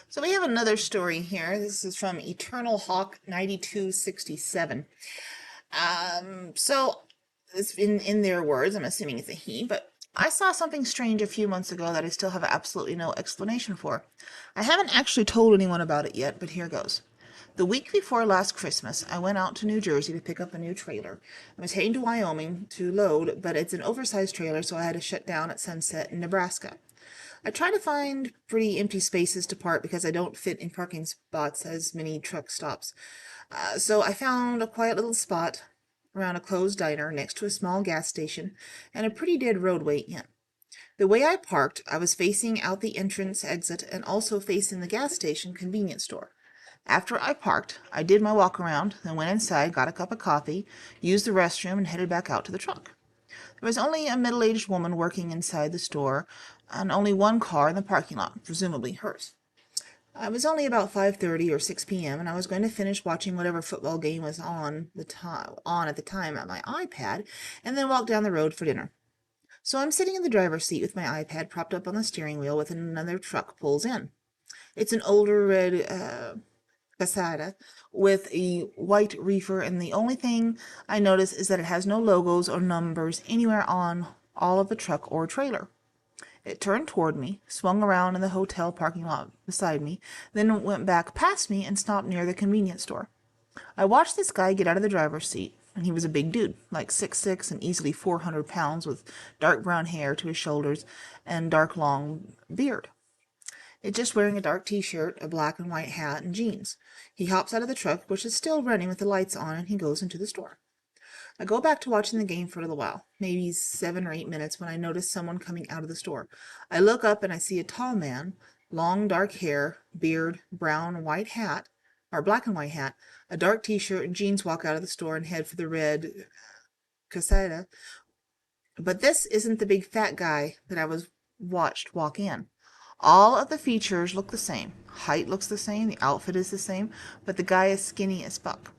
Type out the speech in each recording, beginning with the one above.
So we have another story here. This is from Eternal Hawk 9267. So it's in their words, I'm assuming it's a he, but I saw something strange a few months ago that I still have absolutely no explanation for. I haven't actually told anyone about it yet, but here goes. The week before last Christmas, I went out to New Jersey to pick up a new trailer. I was heading to Wyoming to load, but it's an oversized trailer, so I had to shut down at sunset in Nebraska. I try to find pretty empty spaces to park because I don't fit in parking spots as many truck stops. So I found a quiet little spot around a closed diner next to a small gas station and a pretty dead roadway in. The way I parked, I was facing out the entrance exit and also facing the gas station convenience store. After I parked, I did my walk around, then went inside, got a cup of coffee, used the restroom, and headed back out to the truck. There was only a middle-aged woman working inside the store, and only one car in the parking lot, presumably hers. It was only about 5:30 or 6 p.m., and I was going to finish watching whatever football game was on at the time at my iPad, and then walk down the road for dinner. So I'm sitting in the driver's seat with my iPad propped up on the steering wheel when another truck pulls in. It's an older red Casada with a white reefer, and the only thing I notice is that it has no logos or numbers anywhere on all of the truck or trailer. It turned toward me, swung around in the hotel parking lot beside me, then went back past me and stopped near the convenience store. I watched this guy get out of the driver's seat, and he was a big dude, like 6'6" and easily 400 pounds, with dark brown hair to his shoulders and dark long beard. It's just wearing a dark t-shirt, a black and white hat, and jeans. He hops out of the truck, which is still running with the lights on, and he goes into the store. I go back to watching the game for a little while, maybe 7 or 8 minutes, when I notice someone coming out of the store. I look up and I see a tall man, long dark hair, beard, brown white hat, or black and white hat, a dark t-shirt and jeans walk out of the store and head for the red caseta. But this isn't the big fat guy that I was watched walk in. All of the features look the same. Height looks the same, the outfit is the same, but the guy is skinny as fuck.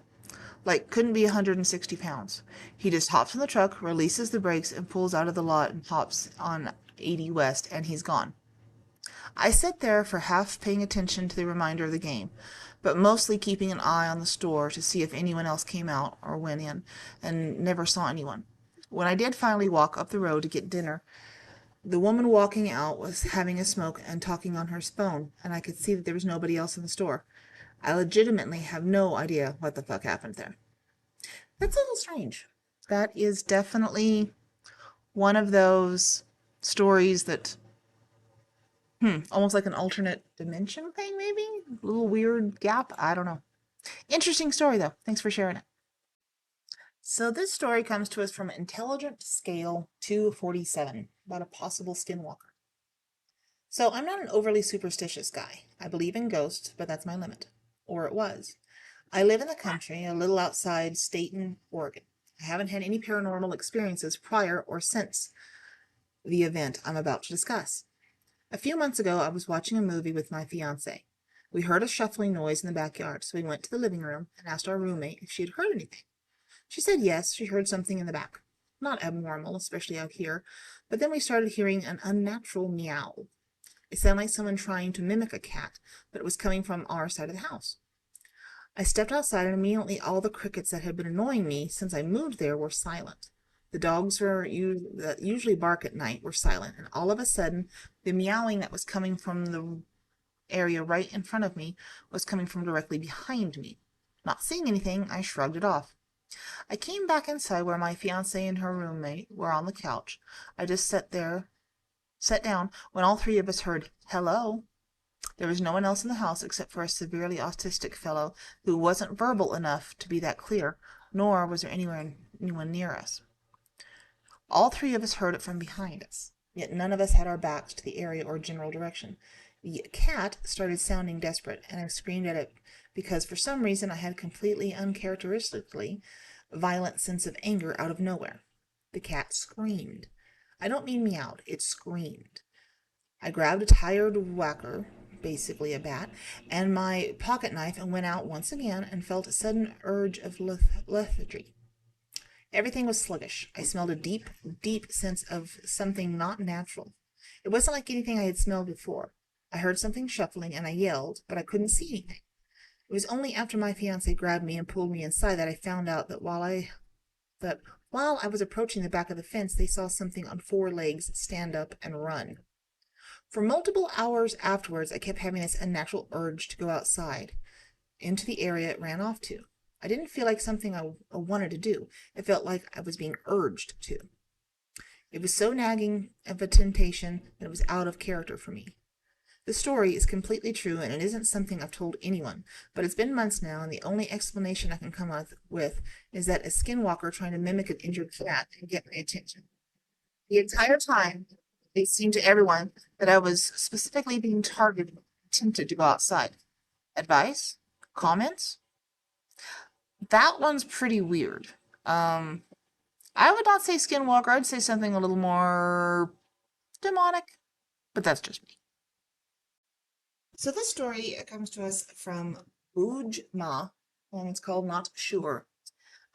Like, couldn't be 160 pounds. He just hops in the truck, releases the brakes, and pulls out of the lot and hops on 80 West, and he's gone. I sat there for half paying attention to the remainder of the game, but mostly keeping an eye on the store to see if anyone else came out or went in, and never saw anyone. When I did finally walk up the road to get dinner, the woman walking out was having a smoke and talking on her phone, and I could see that there was nobody else in the store. I legitimately have no idea what the fuck happened there. That's a little strange. That is definitely one of those stories that, almost like an alternate dimension thing, maybe? A little weird gap? I don't know. Interesting story, though. Thanks for sharing it. So this story comes to us from Intelligent Scale 247 about a possible skinwalker. So I'm not an overly superstitious guy. I believe in ghosts, but that's my limit. Or it was. I live in the country, a little outside Staten, Oregon. I haven't had any paranormal experiences prior or since the event I'm about to discuss. A few months ago, I was watching a movie with my fiance. We heard a shuffling noise in the backyard, so we went to the living room and asked our roommate if she had heard anything. She said yes, she heard something in the back. Not abnormal, especially out here, but then we started hearing an unnatural meow. It sounded like someone trying to mimic a cat, but it was coming from our side of the house. I stepped outside, and immediately all the crickets that had been annoying me since I moved there were silent. The dogs that usually bark at night were silent, and all of a sudden, the meowing that was coming from the area right in front of me was coming from directly behind me. Not seeing anything, I shrugged it off. I came back inside where my fiancée and her roommate were on the couch. I just sat down, when all three of us heard, "Hello." There was no one else in the house except for a severely autistic fellow who wasn't verbal enough to be that clear, nor was there anyone near us. All three of us heard it from behind us, yet none of us had our backs to the area or general direction. The cat started sounding desperate, and I screamed at it because for some reason I had a completely uncharacteristically violent sense of anger out of nowhere. The cat screamed. I don't mean meowed, it screamed. I grabbed a tired whacker, basically a bat, and my pocket knife and went out once again and felt a sudden urge of lethargy. Everything was sluggish. I smelled a deep, deep sense of something not natural. It wasn't like anything I had smelled before. I heard something shuffling and I yelled, but I couldn't see anything. It was only after my fiance grabbed me and pulled me inside that I found out that while I was approaching the back of the fence, they saw something on four legs stand up and run. For multiple hours afterwards, I kept having this unnatural urge to go outside, into the area it ran off to. I didn't feel like something I wanted to do. It felt like I was being urged to. It was so nagging of a temptation that it was out of character for me. The story is completely true, and it isn't something I've told anyone, but it's been months now, and the only explanation I can come up with is that a skinwalker trying to mimic an injured cat and get my attention. The entire time, it seemed to everyone that I was specifically being targeted, tempted to go outside. Advice? Comments? That one's pretty weird. Um, I would not say skinwalker. I'd say something a little more demonic, but that's just me. So this story comes to us from Ujma, and it's called Not Sure.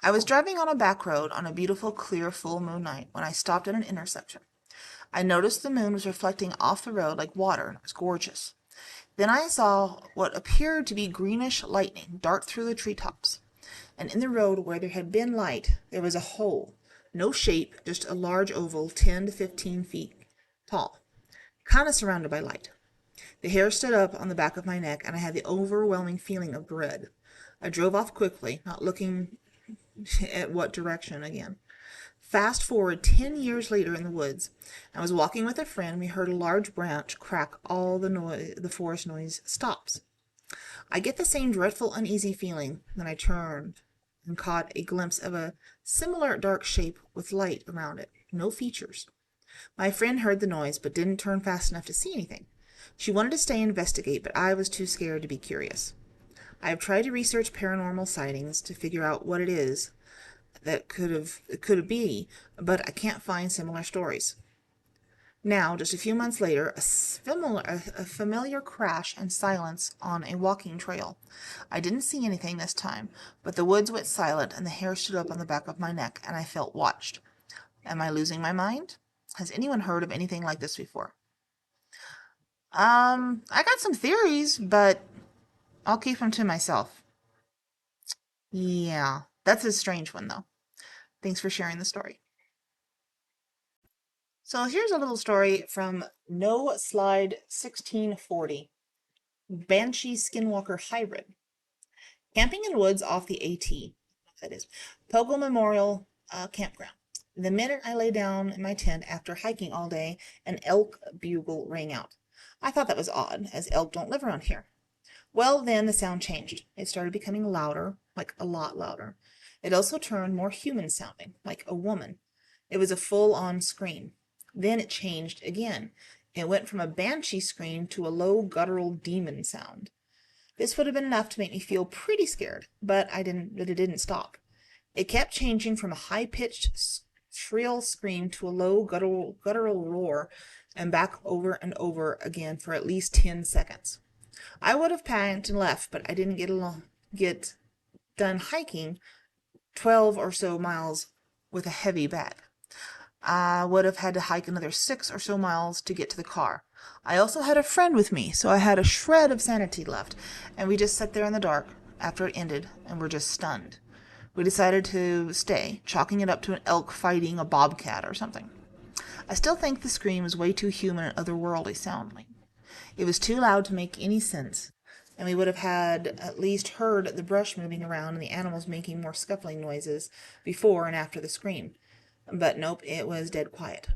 I was driving on a back road on a beautiful, clear, full moon night when I stopped at an intersection. I noticed the moon was reflecting off the road like water, and it was gorgeous. Then I saw what appeared to be greenish lightning dart through the treetops, and in the road where there had been light, there was a hole. No shape, just a large oval 10 to 15 feet tall, kind of surrounded by light. The hair stood up on the back of my neck, and I had the overwhelming feeling of dread. I drove off quickly, not looking at what direction again. Fast forward 10 years later in the woods. I was walking with a friend. We heard a large branch crack. All the forest noise stops. I get the same dreadful, uneasy feeling. Then I turned and caught a glimpse of a similar dark shape with light around it. No features. My friend heard the noise, but didn't turn fast enough to see anything. She wanted to stay and investigate, but I was too scared to be curious. I have tried to research paranormal sightings to figure out what it is that could be, but I can't find similar stories. Now, just a few months later, a familiar crash and silence on a walking trail. I didn't see anything this time, but the woods went silent and the hair stood up on the back of my neck, and I felt watched. Am I losing my mind? Has anyone heard of anything like this before? I got some theories, but I'll keep them to myself. Yeah, that's a strange one, though. Thanks for sharing the story. So here's a little story from No Slide 1640, Banshee Skinwalker Hybrid. Camping in woods off the AT, that is, Pogo Memorial Campground. The minute I lay down in my tent after hiking all day, an elk bugle rang out. I thought that was odd, as elk don't live around here. Well, then the sound changed. It started becoming louder, like a lot louder. It also turned more human sounding, like a woman. It was a full-on scream. Then it changed again. It went from a banshee scream to a low, guttural demon sound. This would have been enough to make me feel pretty scared, but it didn't stop. It kept changing from a high-pitched, shrill scream to a low, guttural roar, and back over and over again for at least 10 seconds. I would have panicked and left, but I didn't get done hiking 12 or so miles with a heavy bag. I would have had to hike another 6 or so miles to get to the car. I also had a friend with me, so I had a shred of sanity left, and we just sat there in the dark after it ended and were just stunned. We decided to stay, chalking it up to an elk fighting a bobcat or something. I still think the scream was way too human and otherworldly sounding. It was too loud to make any sense, and we would have had at least heard the brush moving around and the animals making more scuffling noises before and after the scream. But nope, it was dead quiet.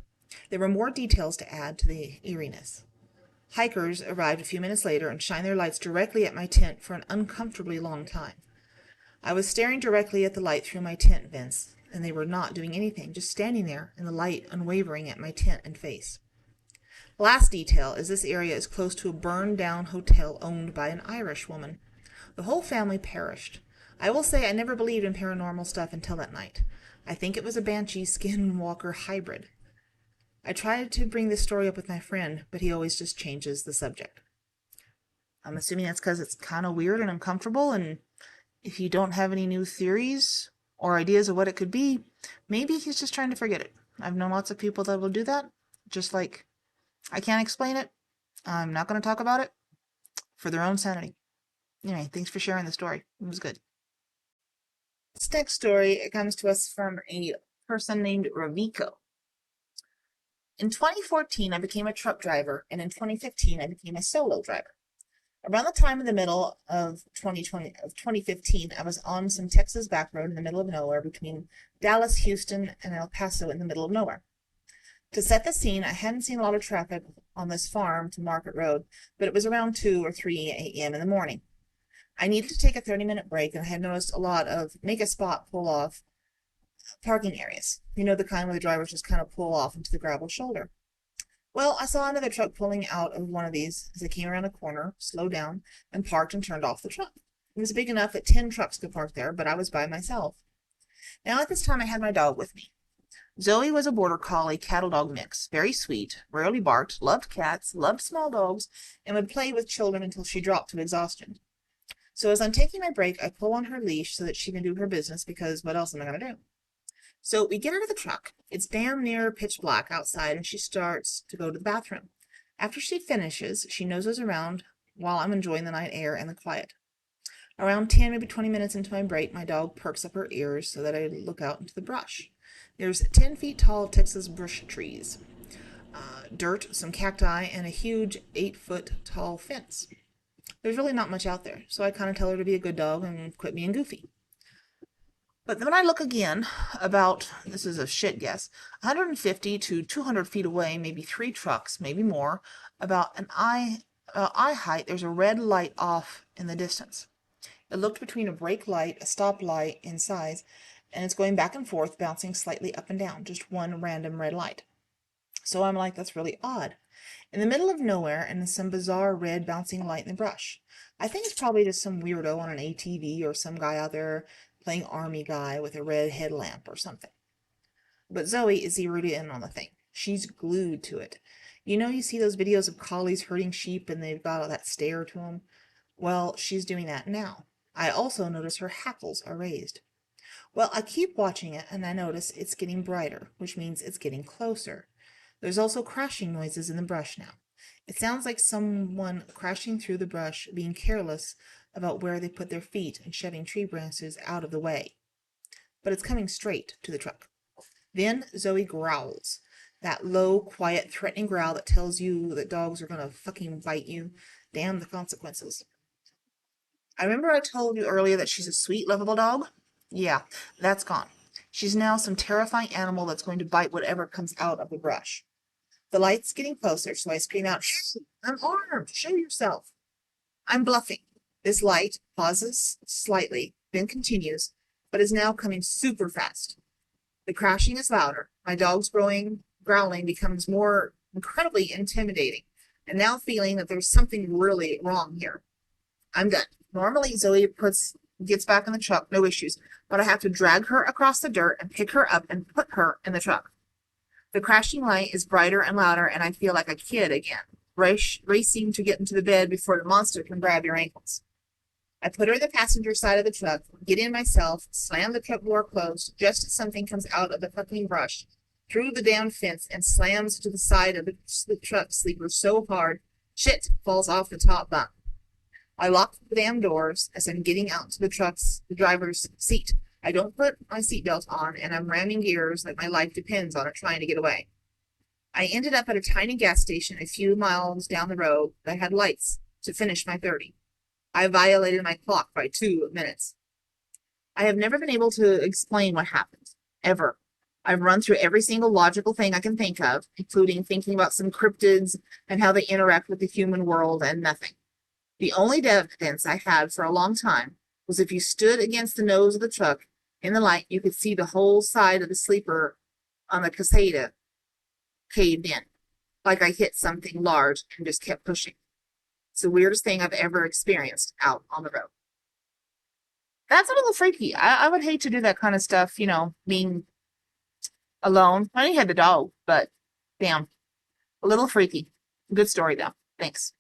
There were more details to add to the eeriness. Hikers arrived a few minutes later and shined their lights directly at my tent for an uncomfortably long time. I was staring directly at the light through my tent vents, and they were not doing anything, just standing there in the light unwavering at my tent and face. Last detail is this area is close to a burned-down hotel owned by an Irish woman. The whole family perished. I will say I never believed in paranormal stuff until that night. I think it was a banshee skinwalker hybrid. I tried to bring this story up with my friend, but he always just changes the subject. I'm assuming that's because it's kind of weird and uncomfortable, and if you don't have any new theories or ideas of what it could be, maybe he's just trying to forget it. I've known lots of people that will do that, just like I can't explain it. I'm not going to talk about it for their own sanity. Anyway, thanks for sharing the story. It was good. This next story, it comes to us from a person named Raviko. In 2014, I became a truck driver, and in 2015, I became a solo driver. Around the time in the middle of 2015, I was on some Texas back road in the middle of nowhere between Dallas, Houston, and El Paso in the middle of nowhere. To set the scene, I hadn't seen a lot of traffic on this farm to Market Road, but it was around 2 or 3 a.m. in the morning. I needed to take a 30-minute break, and I had noticed a lot of make a spot, pull off parking areas. You know, the kind where the drivers just kind of pull off into the gravel shoulder. Well, I saw another truck pulling out of one of these as I came around a corner, slowed down, and parked and turned off the truck. It was big enough that 10 trucks could park there, but I was by myself. Now, at this time, I had my dog with me. Zoe was a border collie cattle dog mix, very sweet, rarely barked, loved cats, loved small dogs, and would play with children until she dropped to exhaustion. So as I'm taking my break, I pull on her leash so that she can do her business, because what else am I going to do? So we get out of the truck. It's damn near pitch black outside, and she starts to go to the bathroom. After she finishes, she noses around while I'm enjoying the night air and the quiet. Around 10, maybe 20 minutes into my break, my dog perks up her ears so that I look out into the brush. There's 10 feet tall Texas bush trees, dirt, some cacti, and a huge 8-foot tall fence. There's really not much out there, so I kind of tell her to be a good dog and quit being goofy. But then when I look again, about, this is a shit guess, 150 to 200 feet away, maybe 3 trucks, maybe more, about eye height, there's a red light off in the distance. It looked between a brake light, a stop light in size, and it's going back and forth, bouncing slightly up and down, just one random red light. So I'm like, that's really odd. In the middle of nowhere, and some bizarre red bouncing light in the brush. I think it's probably just some weirdo on an ATV or some guy out there playing army guy with a red headlamp or something. But Zoe is zeroed in on the thing. She's glued to it. You know, you see those videos of collies herding sheep and they've got all that stare to them? Well, she's doing that now. I also notice her hackles are raised. Well, I keep watching it and I notice it's getting brighter, which means it's getting closer. There's also crashing noises in the brush now. It sounds like someone crashing through the brush, being careless about where they put their feet and shoving tree branches out of the way. But it's coming straight to the truck. Then Zoe growls. That low, quiet, threatening growl that tells you that dogs are gonna fucking bite you. Damn the consequences. I remember I told you earlier that she's a sweet, lovable dog? Yeah, that's gone. She's now some terrifying animal that's going to bite whatever comes out of the brush. The light's getting closer, so I scream out, "Shh, I'm armed! Show yourself!" I'm bluffing. This light pauses slightly, then continues, but is now coming super fast. The crashing is louder. My dog's growling becomes more incredibly intimidating, and now feeling that there's something really wrong here. I'm done. Normally, Zoe gets back in the truck, no issues, but I have to drag her across the dirt and pick her up and put her in the truck. The crashing light is brighter and louder, and I feel like a kid again, racing to get into the bed before the monster can grab your ankles. I put her in the passenger side of the truck, get in myself, slam the truck door closed, just as something comes out of the fucking brush, through the damn fence, and slams to the side of the truck sleeper so hard, shit falls off the top bunk. I lock the damn doors as I'm getting out to the driver's seat. I don't put my seatbelt on, and I'm ramming gears like my life depends on it, trying to get away. I ended up at a tiny gas station a few miles down the road that had lights to finish my 30. I violated my clock by 2 minutes. I have never been able to explain what happened, ever. I've run through every single logical thing I can think of, including thinking about some cryptids and how they interact with the human world, and nothing. The only evidence I had for a long time was if you stood against the nose of the truck in the light, you could see the whole side of the sleeper on the caseta caved in, like I hit something large and just kept pushing. It's the weirdest thing I've ever experienced out on the road. That's a little freaky. I would hate to do that kind of stuff, being alone. I only had the dog, but damn, a little freaky. Good story, though. Thanks.